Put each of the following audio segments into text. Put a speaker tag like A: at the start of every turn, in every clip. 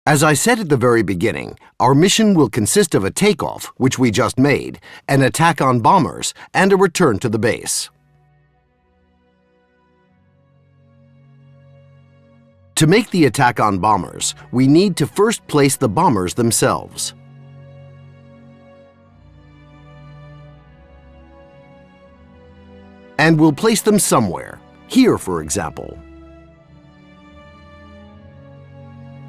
A: As I said at the very beginning, our mission will consist of a takeoff, which we just made, an attack on bombers, and a return to the base. To make the attack on bombers, we need to first place the bombers themselves. And we'll place them somewhere, here for example.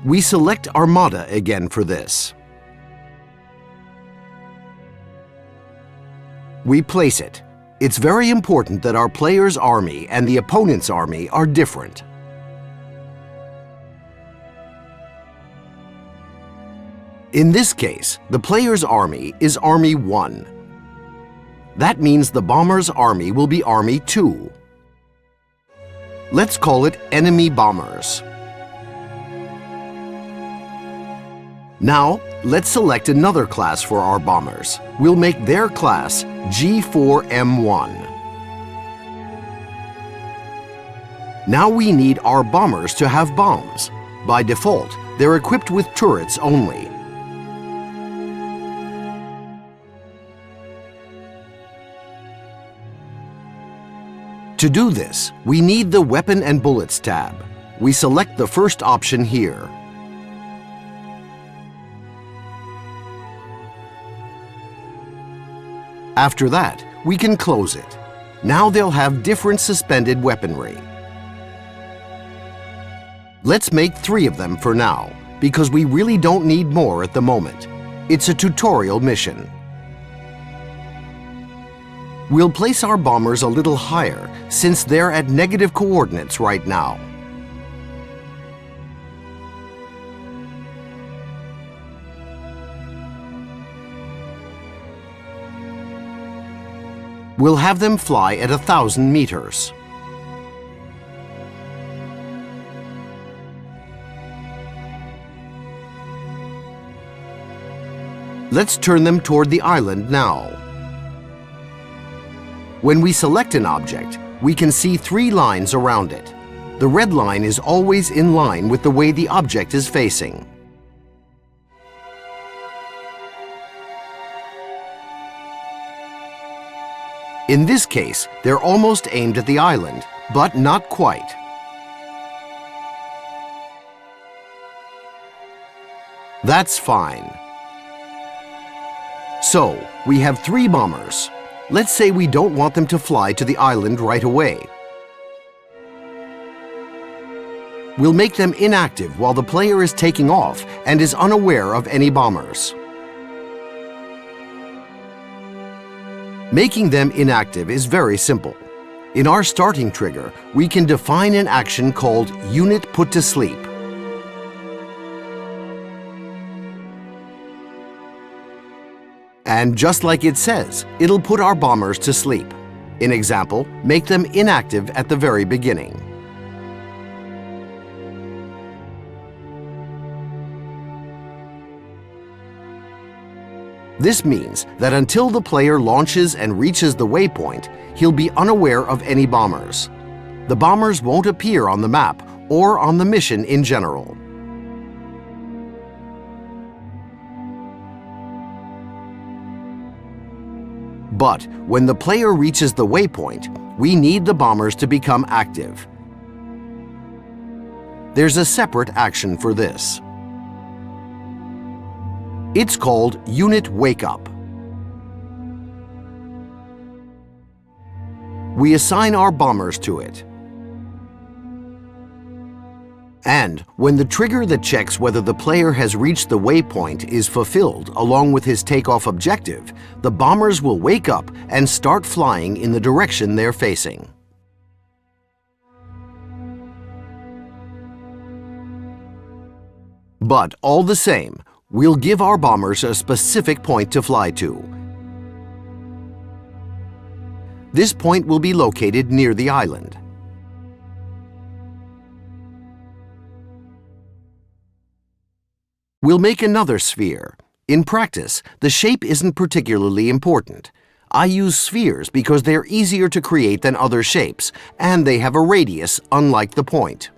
A: We select Armada again for this. We place it. It's very important that our player's army and the opponent's army are different. In this case, the player's army is Army 1. That means the bomber's army will be Army 2. Let's call it Enemy Bombers. Now, let's select another class for our bombers. We'll make their class G4M1. Now we need our bombers to have bombs. By default, they're equipped with turrets only. To do this, we need the Weapon and Bullets tab. We select the first option here. After that, we can close it. Now they'll have different suspended weaponry. Let's make 3 of them for now, because we really don't need more at the moment. It's a tutorial mission. We'll place our bombers a little higher, since they're at negative coordinates right now. We'll have them fly at 1,000 meters. Let's turn them toward the island now. When we select an object, we can see 3 lines around it. The red line is always in line with the way the object is facing. In this case, they're almost aimed at the island, but not quite. That's fine. So, we have 3 bombers. Let's say we don't want them to fly to the island right away. We'll make them inactive while the player is taking off and is unaware of any bombers. Making them inactive is very simple. In our starting trigger, we can define an action called Unit Put to Sleep. And just like it says, it'll put our bombers to sleep. In example, make them inactive at the very beginning. This means that until the player launches and reaches the waypoint, he'll be unaware of any bombers. The bombers won't appear on the map or on the mission in general. But when the player reaches the waypoint, we need the bombers to become active. There's a separate action for this. It's called Unit Wake Up. We assign our bombers to it. And when the trigger that checks whether the player has reached the waypoint is fulfilled along with his takeoff objective, the bombers will wake up and start flying in the direction they're facing. But all the same, we'll give our bombers a specific point to fly to. This point will be located near the island. We'll make another sphere. In practice, the shape isn't particularly important. I use spheres because they're easier to create than other shapes, and they have a radius unlike the point.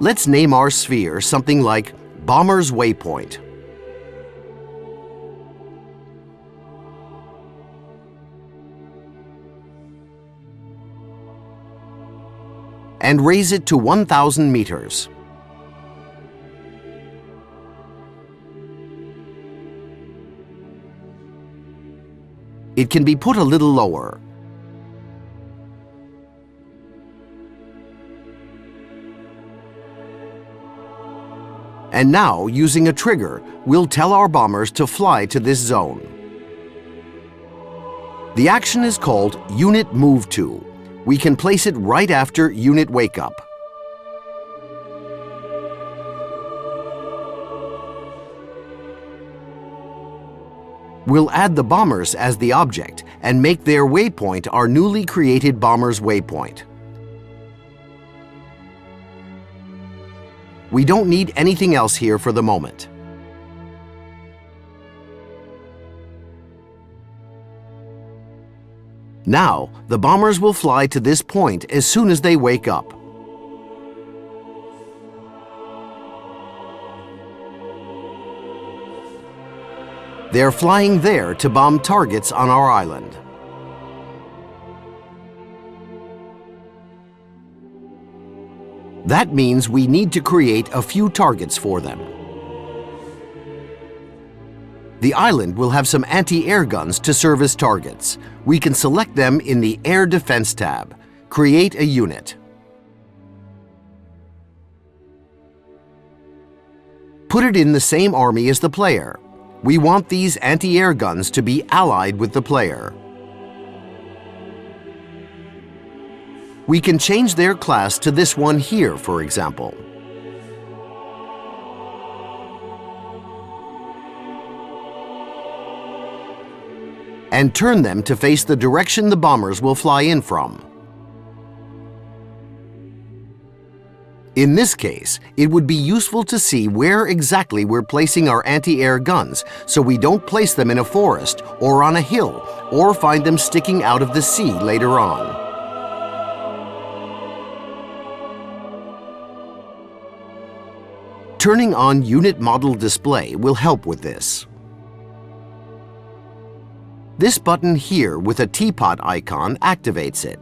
A: Let's name our sphere something like Bomber's Waypoint. And raise it to 1,000 meters. It can be put a little lower. And now, using a trigger, we'll tell our bombers to fly to this zone. The action is called Unit Move To. We can place it right after Unit Wake Up. We'll add the bombers as the object and make their waypoint our newly created bomber's waypoint. We don't need anything else here for the moment. Now, the bombers will fly to this point as soon as they wake up. They're flying there to bomb targets on our island. That means we need to create a few targets for them. The island will have some anti-air guns to serve as targets. We can select them in the Air Defense tab. Create a unit. Put it in the same army as the player. We want these anti-air guns to be allied with the player. We can change their class to this one here, for example. And turn them to face the direction the bombers will fly in from. In this case, it would be useful to see where exactly we're placing our anti-air guns so we don't place them in a forest or on a hill or find them sticking out of the sea later on. Turning on Unit Model Display will help with this. This button here with a teapot icon activates it.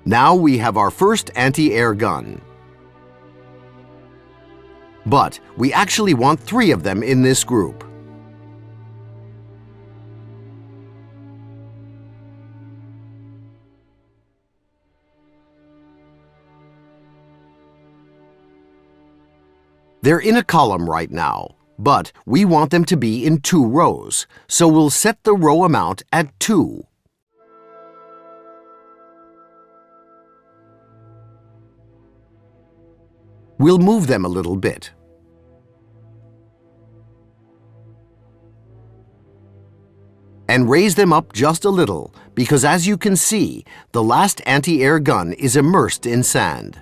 A: Now we have our first anti-air gun. But we actually want 3 of them in this group. They're in a column right now, but we want them to be in 2 rows, so we'll set the row amount at 2. We'll move them a little bit. And raise them up just a little, because as you can see, the last anti-air gun is immersed in sand.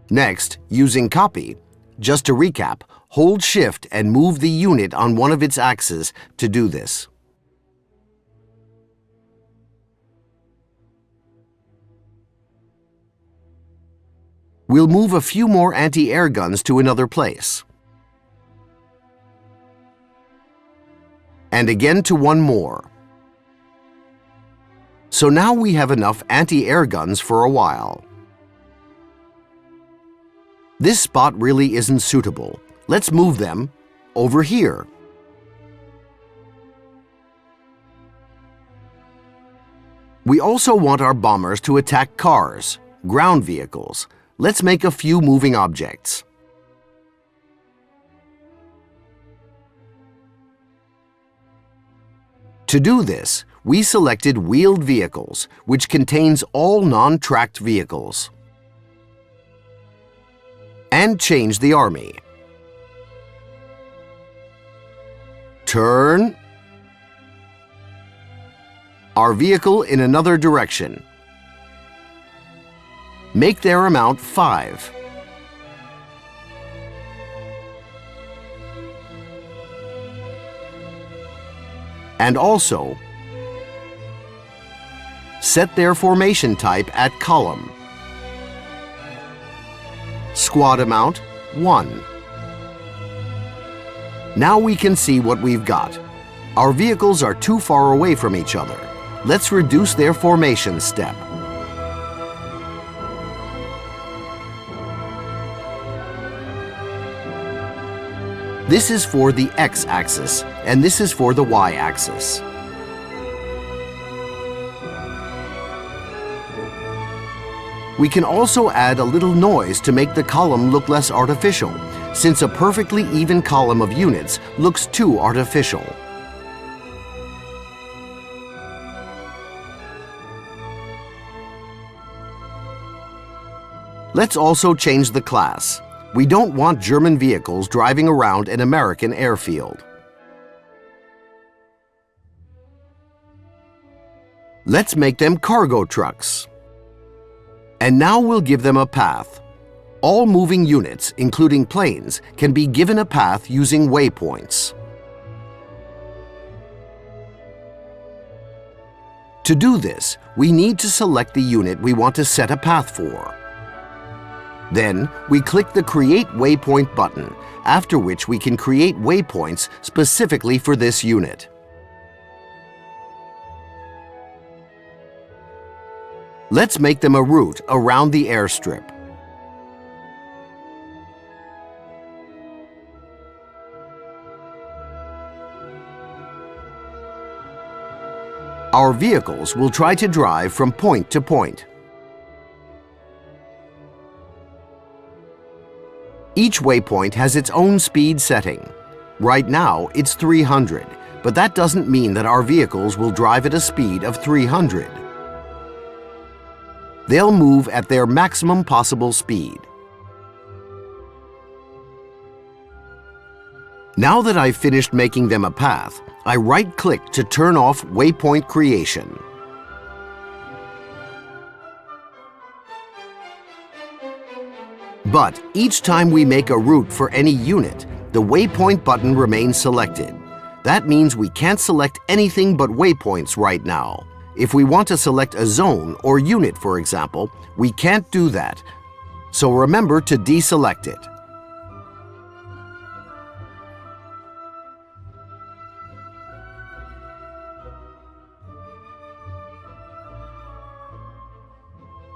A: Next, using Copy, just to recap, hold Shift and move the unit on one of its axes to do this. We'll move a few more anti-air guns to another place. And again to one more. So now we have enough anti-air guns for a while. This spot really isn't suitable. Let's move them over here. We also want our bombers to attack cars, ground vehicles. Let's make a few moving objects. To do this, we selected Wheeled Vehicles, which contains all non-tracked vehicles. And change the army. Turn our vehicle in another direction. Make their amount 5. And also, Set their formation type at column. Squad amount, 1. Now we can see what we've got. Our vehicles are too far away from each other. Let's reduce their formation step. This is for the x-axis, and this is for the y-axis. We can also add a little noise to make the column look less artificial, since a perfectly even column of units looks too artificial. Let's also change the class. We don't want German vehicles driving around an American airfield. Let's make them cargo trucks. And now we'll give them a path. All moving units, including planes, can be given a path using waypoints. To do this, we need to select the unit we want to set a path for. Then, we click the Create Waypoint button, after which we can create waypoints specifically for this unit. Let's make them a route around the airstrip. Our vehicles will try to drive from point to point. Each waypoint has its own speed setting. Right now, it's 300, but that doesn't mean that our vehicles will drive at a speed of 300. They'll move at their maximum possible speed. Now that I've finished making them a path, I right-click to turn off waypoint creation. But each time we make a route for any unit, the waypoint button remains selected. That means we can't select anything but waypoints right now. If we want to select a zone or unit, for example, we can't do that. So remember to deselect it.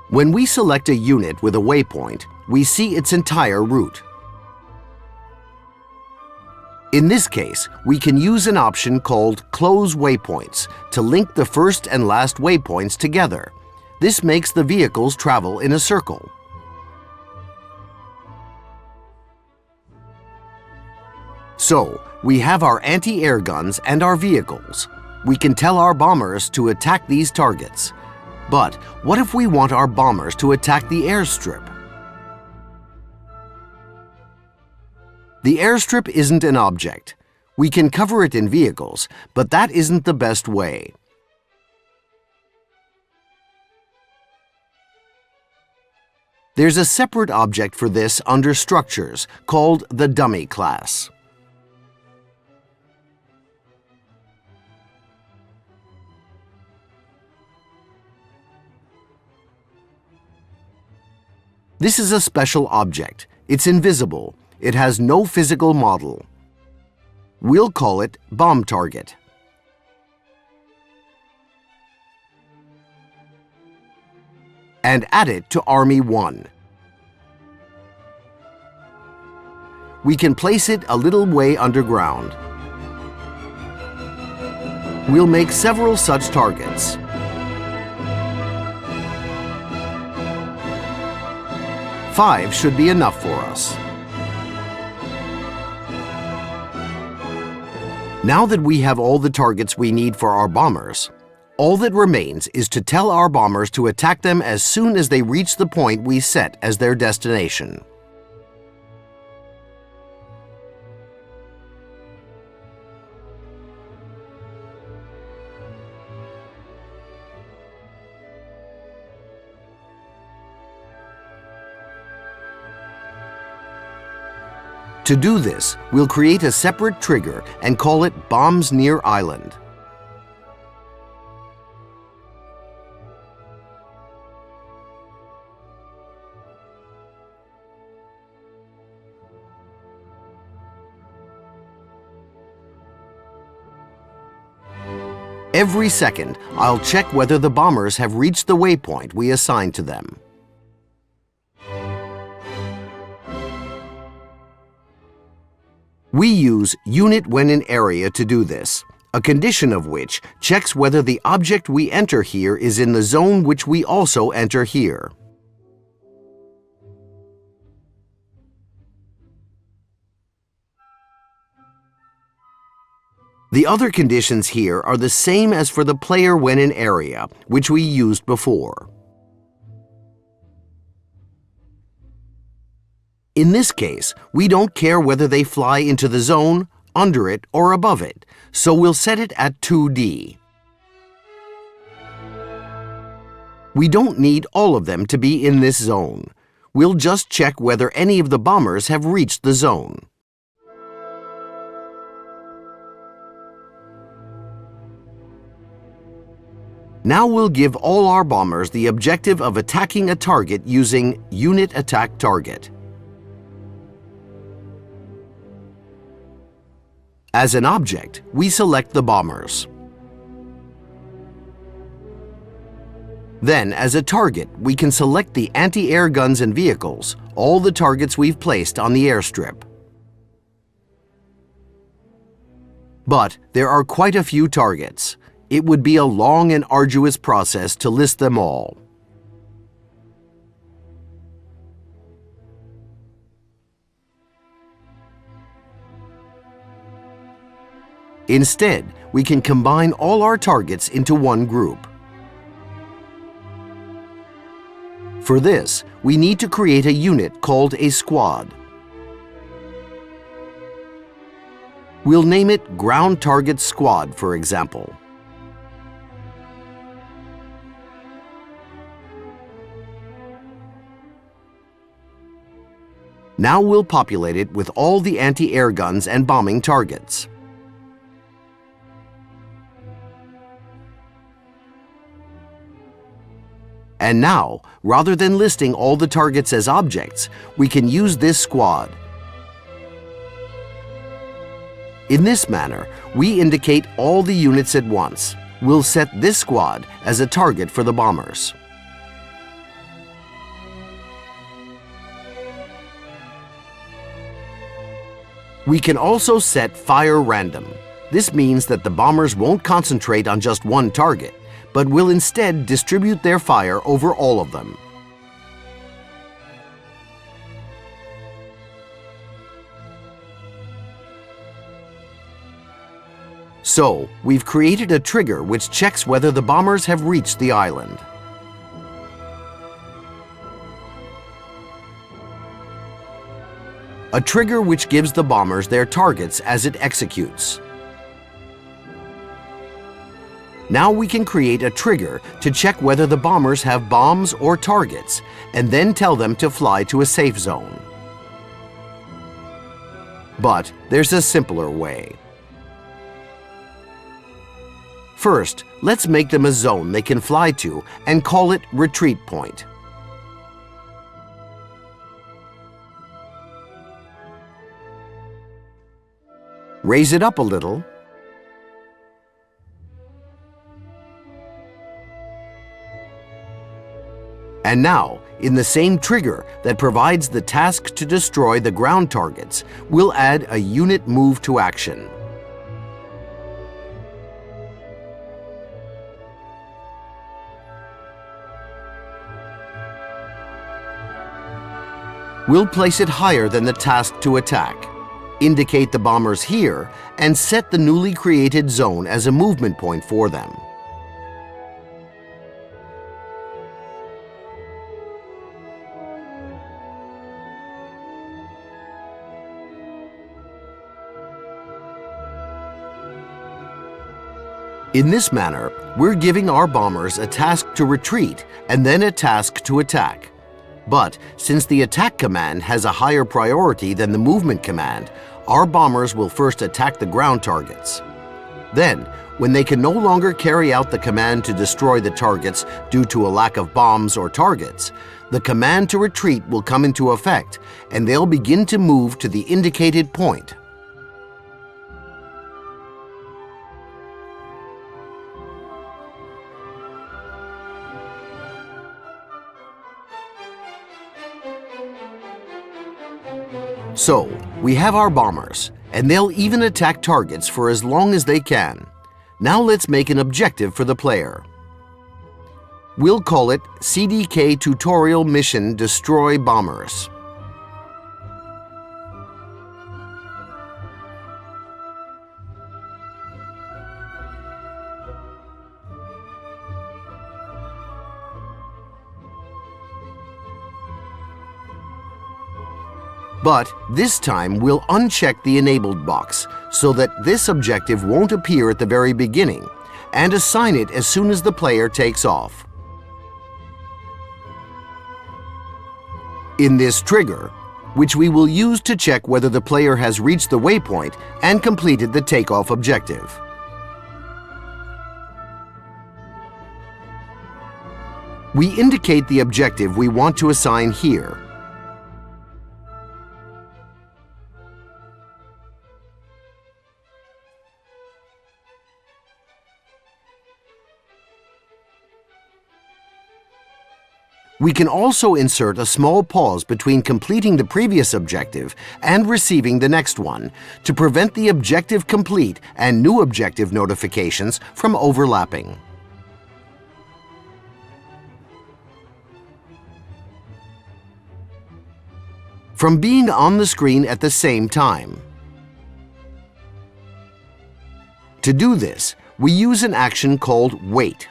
A: When we select a unit with a waypoint, we see its entire route. In this case, we can use an option called Close Waypoints to link the first and last waypoints together. This makes the vehicles travel in a circle. So, we have our anti-air guns and our vehicles. We can tell our bombers to attack these targets. But what if we want our bombers to attack the airstrip? The airstrip isn't an object. We can cover it in vehicles, but that isn't the best way. There's a separate object for this under Structures called the Dummy class. This is a special object. It's invisible. It has no physical model. We'll call it Bomb Target. And add it to Army 1. We can place it a little way underground. We'll make several such targets. Five should be enough for us. Now that we have all the targets we need for our bombers, all that remains is to tell our bombers to attack them as soon as they reach the point we set as their destination. To do this, we'll create a separate trigger and call it Bombs Near Island. Every second, I'll check whether the bombers have reached the waypoint we assigned to them. We use unit when in area to do this, a condition of which checks whether the object we enter here is in the zone which we also enter here. The other conditions here are the same as for the player when in area, which we used before. In this case, we don't care whether they fly into the zone, under it, or above it, so we'll set it at 2D. We don't need all of them to be in this zone. We'll just check whether any of the bombers have reached the zone. Now we'll give all our bombers the objective of attacking a target using Unit Attack Target. As an object, we select the bombers. Then, as a target, we can select the anti-air guns and vehicles, all the targets we've placed on the airstrip. But there are quite a few targets. It would be a long and arduous process to list them all. Instead, we can combine all our targets into one group. For this, we need to create a unit called a squad. We'll name it Ground Target Squad, for example. Now we'll populate it with all the anti-air guns and bombing targets. And now, rather than listing all the targets as objects, we can use this squad. In this manner, we indicate all the units at once. We'll set this squad as a target for the bombers. We can also set fire random. This means that the bombers won't concentrate on just one target, but will instead distribute their fire over all of them. So, we've created a trigger which checks whether the bombers have reached the island. A trigger which gives the bombers their targets as it executes. Now we can create a trigger to check whether the bombers have bombs or targets, and then tell them to fly to a safe zone. But there's a simpler way. First, let's make them a zone they can fly to and call it Retreat Point. Raise it up a little. And now, in the same trigger that provides the task to destroy the ground targets, we'll add a unit move to action. We'll place it higher than the task to attack, indicate the bombers here, and set the newly created zone as a movement point for them. In this manner, we're giving our bombers a task to retreat and then a task to attack. But since the attack command has a higher priority than the movement command, our bombers will first attack the ground targets. Then, when they can no longer carry out the command to destroy the targets due to a lack of bombs or targets, the command to retreat will come into effect and they'll begin to move to the indicated point. So, we have our bombers, and they'll even attack targets for as long as they can. Now let's make an objective for the player. We'll call it CDK Tutorial Mission Destroy Bombers. But this time we'll uncheck the enabled box so that this objective won't appear at the very beginning, and assign it as soon as the player takes off. In this trigger, which we will use to check whether the player has reached the waypoint and completed the takeoff objective. We indicate the objective we want to assign here. We can also insert a small pause between completing the previous objective and receiving the next one to prevent the objective complete and new objective notifications from overlapping. From being on the screen at the same time. To do this, we use an action called Wait.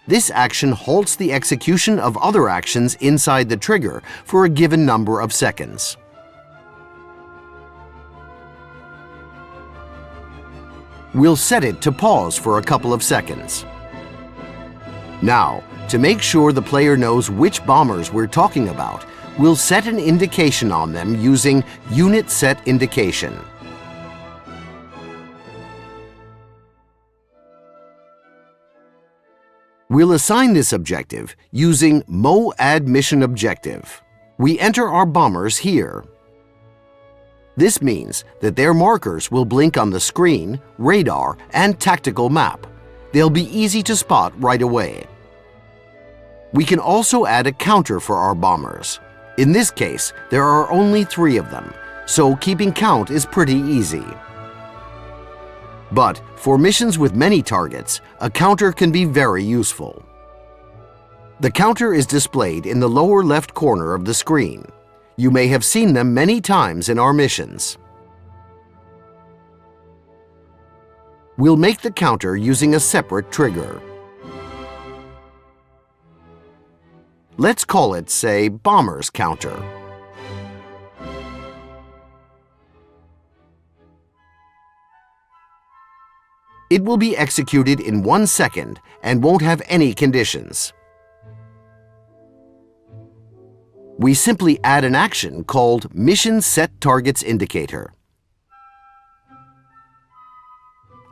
A: This action halts the execution of other actions inside the trigger for a given number of seconds. We'll set it to pause for a couple of seconds. Now, to make sure the player knows which bombers we're talking about, we'll set an indication on them using Unit Set Indication. We'll assign this objective using Mo Add Mission Objective. We enter our bombers here. This means that their markers will blink on the screen, radar, and tactical map. They'll be easy to spot right away. We can also add a counter for our bombers. In this case, there are only 3 of them, so keeping count is pretty easy. But for missions with many targets, a counter can be very useful. The counter is displayed in the lower left corner of the screen. You may have seen them many times in our missions. We'll make the counter using a separate trigger. Let's call it, say, Bombers Counter. It will be executed in 1 second and won't have any conditions. We simply add an action called Mission Set Targets Indicator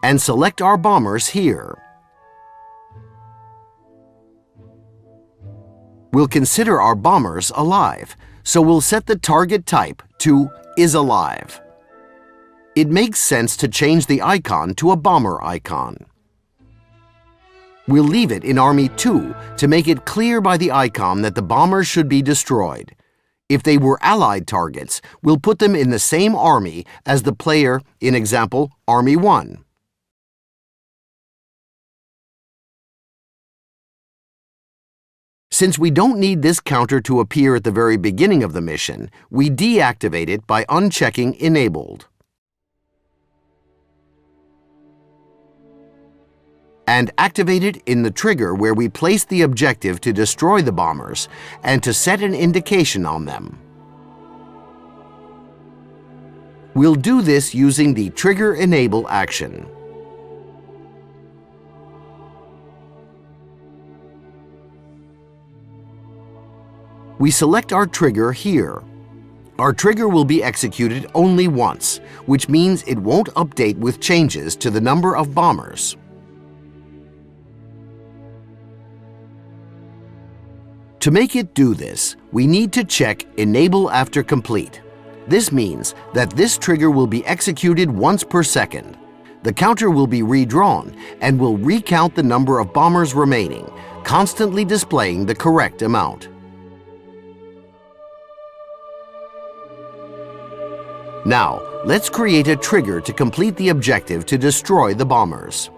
A: and select our bombers here. We'll consider our bombers alive, so we'll set the target type to Is Alive. It makes sense to change the icon to a bomber icon. We'll leave it in Army 2 to make it clear by the icon that the bombers should be destroyed. If they were Allied targets, we'll put them in the same army as the player in example Army 1. Since we don't need this counter to appear at the very beginning of the mission, we deactivate it by unchecking Enabled. And activate it in the trigger where we place the objective to destroy the bombers and to set an indication on them. We'll do this using the Trigger Enable action. We select our trigger here. Our trigger will be executed only once, which means it won't update with changes to the number of bombers. To make it do this, we need to check Enable After Complete. This means that this trigger will be executed once per second. The counter will be redrawn and will recount the number of bombers remaining, constantly displaying the correct amount. Now, let's create a trigger to complete the objective to destroy the bombers.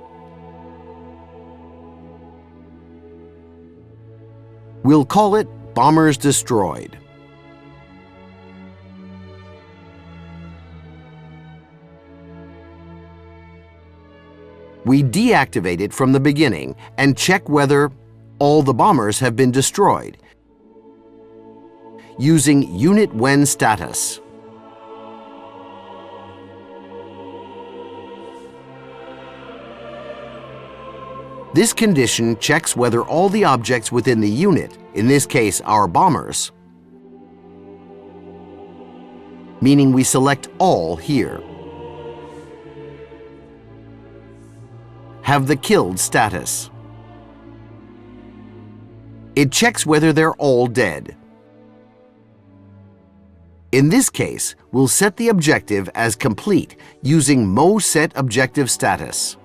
A: We'll call it Bombers Destroyed. We deactivate it from the beginning and check whether all the bombers have been destroyed using Unit When Status. This condition checks whether all the objects within the unit, in this case our bombers, meaning we select all here, have the killed status. It checks whether they're all dead. In this case, we'll set the objective as complete using Mo Set Objective Status.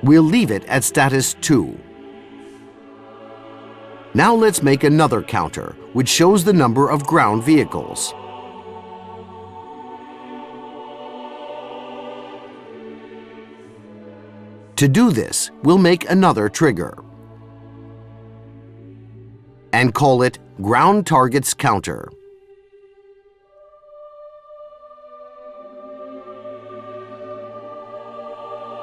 A: We'll leave it at status 2. Now let's make another counter, which shows the number of ground vehicles. To do this, we'll make another trigger and call it Ground Targets Counter.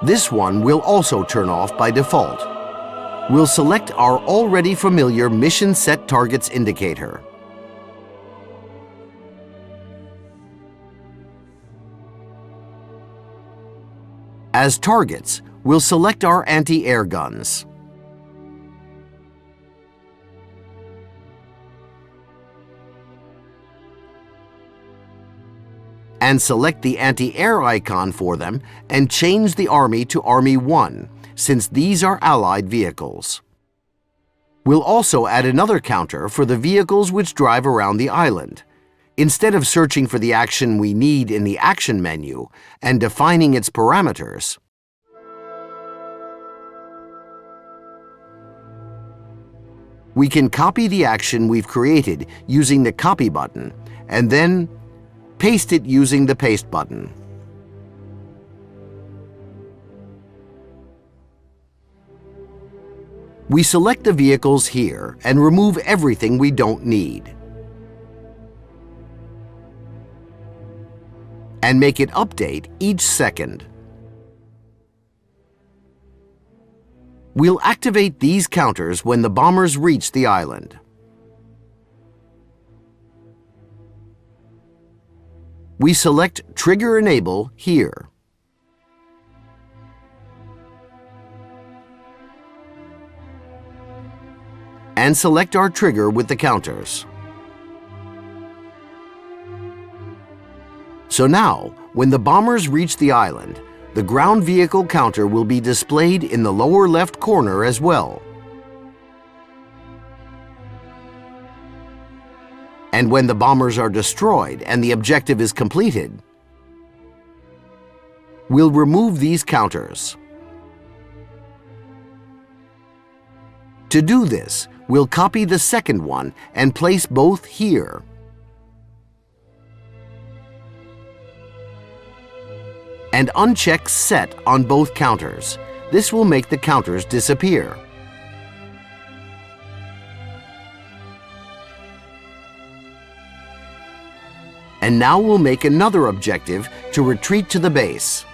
A: This one will also turn off by default. We'll select our already familiar Mission Set Targets indicator. As targets, we'll select our anti-air guns. And select the anti-air icon for them and change the Army to Army 1, since these are Allied vehicles. We'll also add another counter for the vehicles which drive around the island. Instead of searching for the action we need in the Action menu and defining its parameters, we can copy the action we've created using the Copy button and then paste it using the Paste button. We select the vehicles here and remove everything we don't need, and make it update each second. We'll activate these counters when the bombers reach the island. We select Trigger Enable here. And select our trigger with the counters. So now, when the bombers reach the island, the ground vehicle counter will be displayed in the lower left corner as well. And when the bombers are destroyed and the objective is completed, we'll remove these counters. To do this, we'll copy the second one and place both here. And uncheck Set on both counters. This will make the counters disappear. And now we'll make another objective to retreat to the base.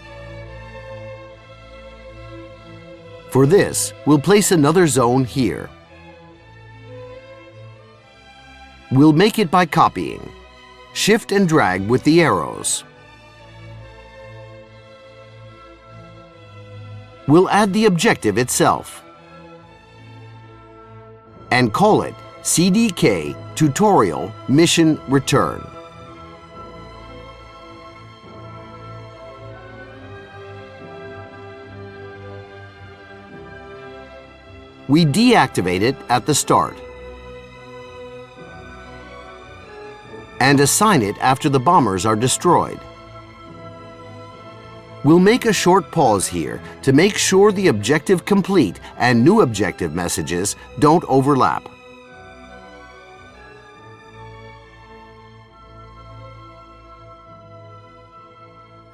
A: For this, we'll place another zone here. We'll make it by copying. Shift and drag with the arrows. We'll add the objective itself and call it CDK Tutorial Mission Return. We deactivate it at the start and assign it after the bombers are destroyed. We'll make a short pause here to make sure the objective complete and new objective messages don't overlap.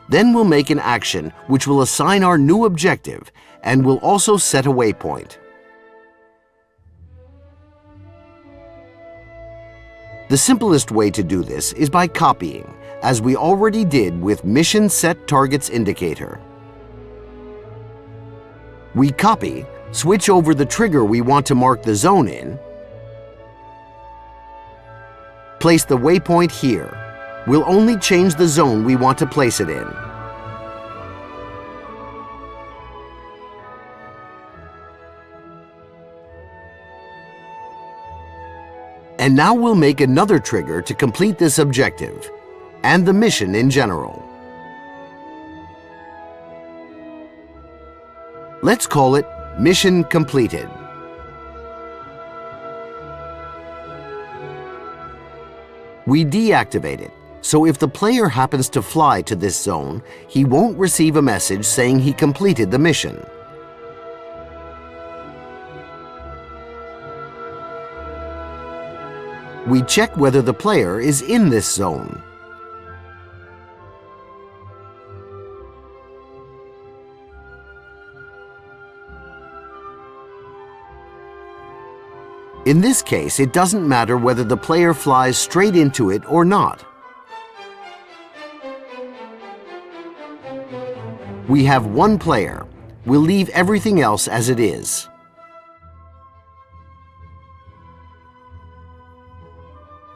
A: Then we'll make an action which will assign our new objective and will also set a waypoint. The simplest way to do this is by copying, as we already did with Mission Set Targets Indicator. We copy, switch over the trigger we want to mark the zone in, place the waypoint here. We'll only change the zone we want to place it in. And now we'll make another trigger to complete this objective, and the mission in general. Let's call it Mission Completed. We deactivate it, so if the player happens to fly to this zone, he won't receive a message saying he completed the mission. We check whether the player is in this zone. In this case, it doesn't matter whether the player flies straight into it or not. We have one player. We'll leave everything else as it is.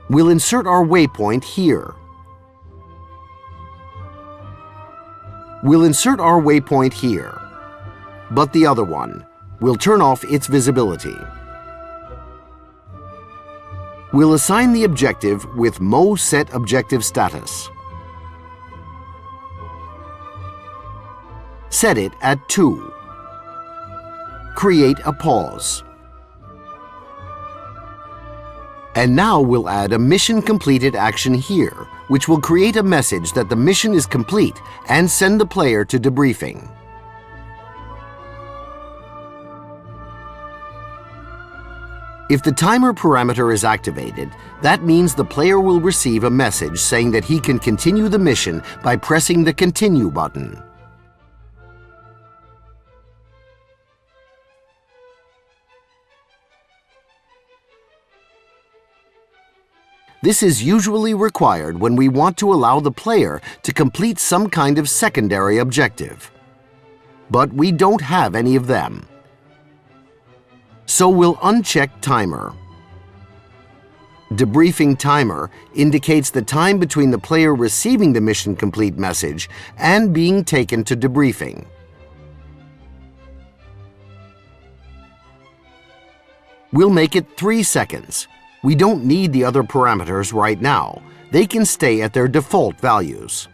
A: We'll insert our waypoint here. We'll insert our waypoint here, but the other one. We'll turn off its visibility. We'll assign the objective with Mo Set Objective Status. Set it at 2. Create a pause. And now we'll add a mission completed action here, which will create a message that the mission is complete and send the player to debriefing. If the timer parameter is activated, that means the player will receive a message saying that he can continue the mission by pressing the Continue button. This is usually required when we want to allow the player to complete some kind of secondary objective. But we don't have any of them. So we'll uncheck Timer. Debriefing Timer indicates the time between the player receiving the mission complete message and being taken to debriefing. We'll make it 3 seconds. We don't need the other parameters right now. They can stay at their default values.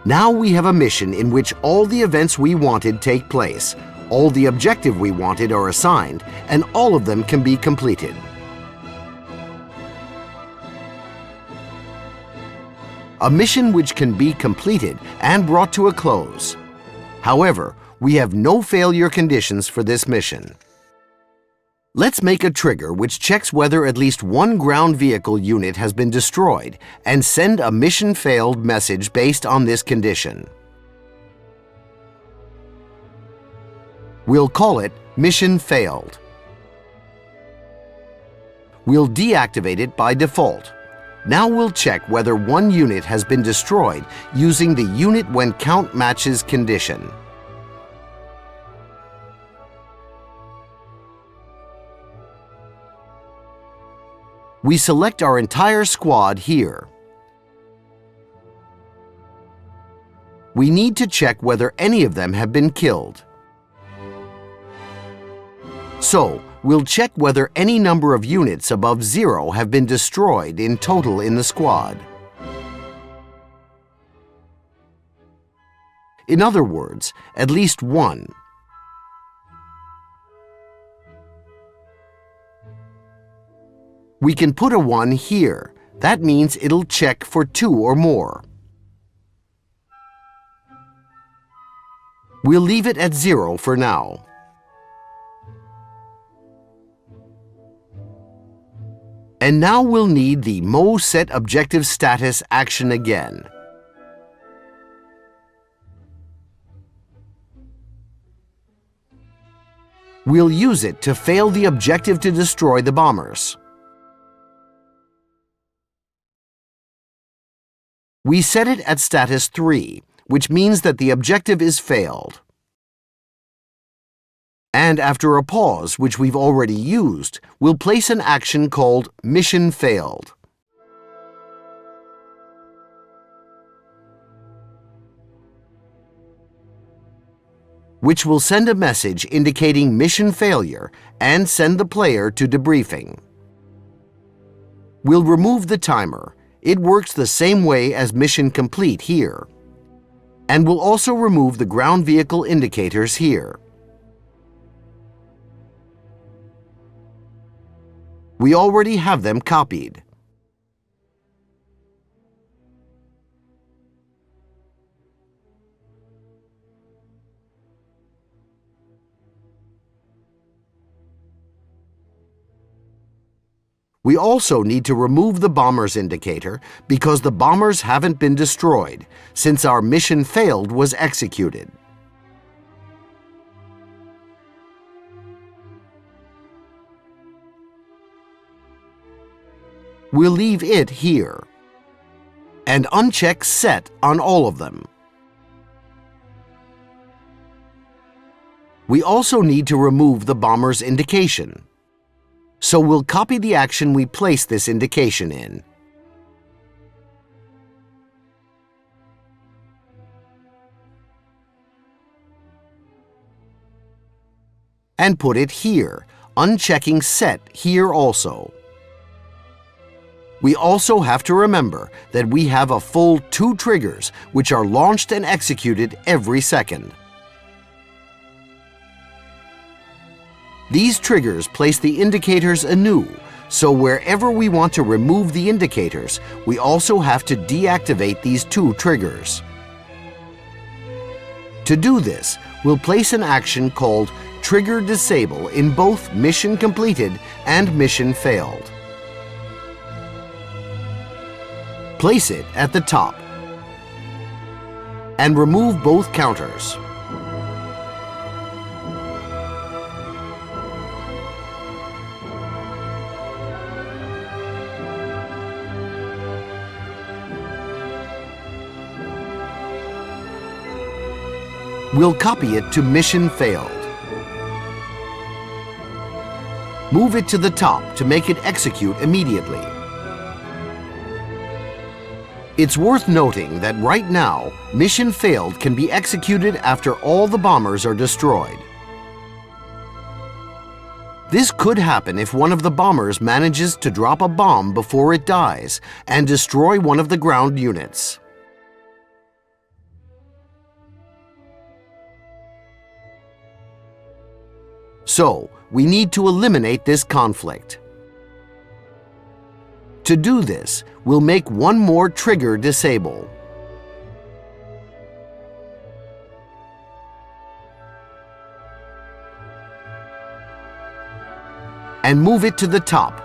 A: Now we have a mission in which all the events we wanted take place, all the objectives we wanted are assigned, and all of them can be completed. A mission which can be completed and brought to a close. However, we have no failure conditions for this mission. Let's make a trigger which checks whether at least one ground vehicle unit has been destroyed and send a mission failed message based on this condition. We'll call it Mission Failed. We'll deactivate it by default. Now we'll check whether one unit has been destroyed using the Unit When Count Matches condition. We select our entire squad here. We need to check whether any of them have been killed. So, we'll check whether any number of units above 0 have been destroyed in total in the squad. In other words, at least one. We can put a 1 here. That means it'll check for 2 or more. We'll leave it at 0 for now. And now we'll need the Mo Set Objective Status action again. We'll use it to fail the objective to destroy the bombers. We set it at status 3, which means that the objective is failed. And after a pause, which we've already used, we'll place an action called Mission Failed. Which will send a message indicating mission failure and send the player to debriefing. We'll remove the timer. It works the same way as Mission Complete here. And we'll also remove the ground vehicle indicators here. We already have them copied. We also need to remove the bombers indicator because the bombers haven't been destroyed since our mission failed was executed. We'll leave it here and uncheck Set on all of them. We also need to remove the bomber's indication. So we'll copy the action we place this indication in. And put it here, unchecking Set here also. We also have to remember that we have a full 2 triggers which are launched and executed every second. These triggers place the indicators anew, so wherever we want to remove the indicators, we also have to deactivate these 2 triggers. To do this, we'll place an action called Trigger Disable in both Mission Completed and Mission Failed. Place it at the top and remove both counters. We'll copy it to Mission Failed. Move it to the top to make it execute immediately. It's worth noting that right now, Mission Failed can be executed after all the bombers are destroyed. This could happen if one of the bombers manages to drop a bomb before it dies and destroy one of the ground units. So, we need to eliminate this conflict. To do this, we'll make one more trigger disable. And move it to the top.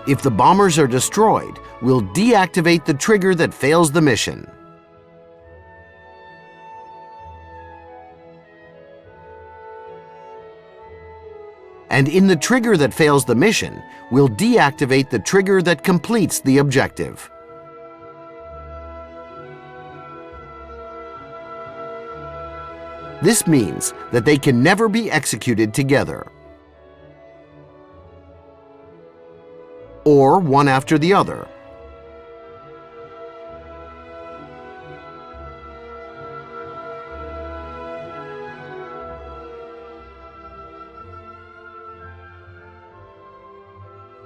A: If the bombers are destroyed, we'll deactivate the trigger that fails the mission. And in the trigger that fails the mission, we'll deactivate the trigger that completes the objective. This means that they can never be executed together, or one after the other.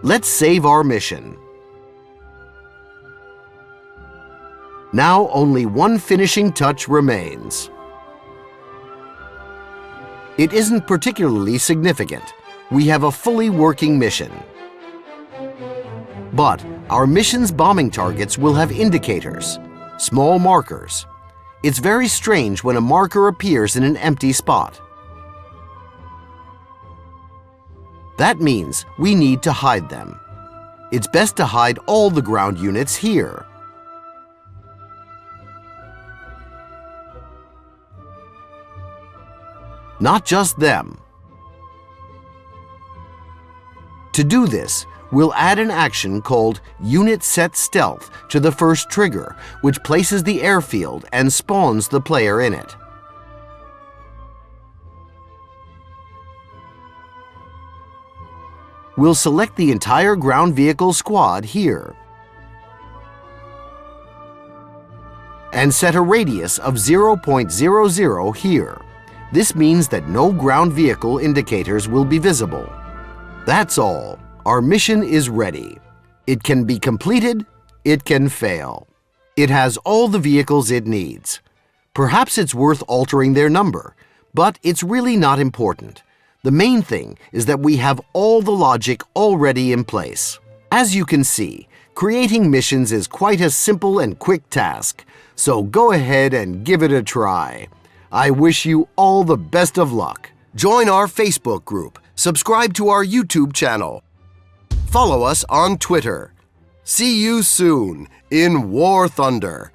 A: Let's save our mission. Now only one finishing touch remains. It isn't particularly significant. We have a fully working mission. But our mission's bombing targets will have indicators, small markers. It's very strange when a marker appears in an empty spot. That means we need to hide them. it's best to hide all the ground units here. Not just them. To do this, we'll add an action called Unit Set Stealth to the first trigger, which places the airfield and spawns the player in it. We'll select the entire ground vehicle squad here and set a radius of 0.00 here. This means that no ground vehicle indicators will be visible. That's all. Our mission is ready. It can be completed, it can fail. It has all the vehicles it needs. Perhaps it's worth altering their number, but it's really not important. The main thing is that we have all the logic already in place. As you can see, creating missions is quite a simple and quick task, so go ahead and give it a try. I wish you all the best of luck. Join our Facebook group. Subscribe to our YouTube channel. Follow us on Twitter. See you soon in War Thunder.